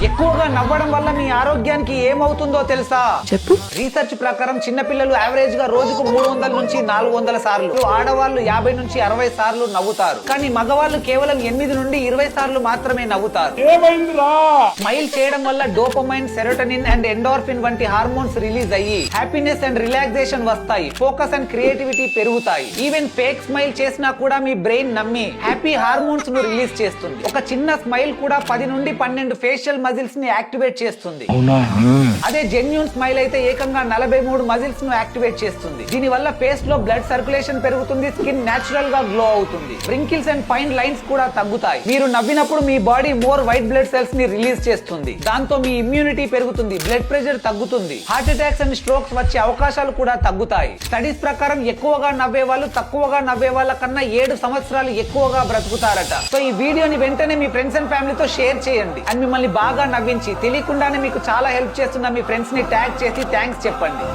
ఎక్కువగా నవ్వడం వల్ల మీ ఆరోగ్యానికి ఏమవుతుందో తెలుసా? చెప్పు. రీసెర్చ్ ప్రకారం చిన్నపిల్లలు యావరేజ్ గా రోజుకు 300 నుంచి 400 సార్లు, ఆడవాళ్ళు 50 నుంచి 60 సార్లు నవ్వుతారు. కానీ మగవాళ్ళు కేవలం 8 నుండి 20 సార్లు మాత్రమే నవ్వుతారు. స్మైల్ చేయడం వల్ల డోపమైన్, సెరోటోనిన్ అండ్ ఎండోర్ఫిన్ వంటి హార్మోన్స్ రిలీజ్ అయ్యి హ్యాపీనెస్ అండ్ రిలాక్సేషన్ వస్తాయి. ఫోకస్ అండ్ క్రియేటివిటీ పెరుగుతాయి. ఈవెన్ ఫేక్ స్మైల్ చేసినా కూడా మీ బ్రెయిన్ నమ్మి హ్యాపీ హార్మోన్స్ ను రిలీజ్ చేస్తుంది. ఒక చిన్న స్మైల్ కూడా 10 నుండి 12 ఫేషియల్ మజిల్స్ ని యాక్టివేట్ చేస్తుంది. అదే జెన్యూన్ స్మైల్ అయితే ఏకంగా 43 మజిల్స్ ను యాక్టివేట్ చేస్తుంది. దీని వల్ల ఫేస్ లో బ్లడ్ సర్క్యులేషన్ పెరుగుతుంది. స్కిన్ నేచురల్ గా గ్లో అవుతుంది. వ్రింకిల్స్ అండ్ ఫైన్ లైన్స్ కూడా తగ్గుతాయి. మీరు నవ్వినప్పుడు మీ body more white blood cells ని రిలీజ్ చేస్తుంది. దాంతో మీ ఇమ్యూనిటీ పెరుగుతుంది. బ్లడ్ ప్రెషర్ తగ్గుతుంది. హార్ట్ అటాక్స్ అండ్ స్ట్రోక్స్ వచ్చే అవకాశాలు కూడా తగ్గుతాయి. స్టడీస్ ప్రకారం ఎక్కువగా నవ్వే వాళ్ళు తక్కువగా నవ్వే వాళ్ళ కన్నా 7 సంవత్సరాలు ఎక్కువగా బ్రతుకుతారట. సో ఈ వీడియోని వెంటనే మీ ఫ్రెండ్స్ అండ్ ఫ్యామిలీతో షేర్ చేయండి. అండ్ మిమ్మల్ని బాగా నవ్వించి తెలియకుండానే మీకు చాలా హెల్ప్ చేస్తున్న మీ ఫ్రెండ్స్ ని ట్యాగ్ చేసి థ్యాంక్స్ చెప్పండి.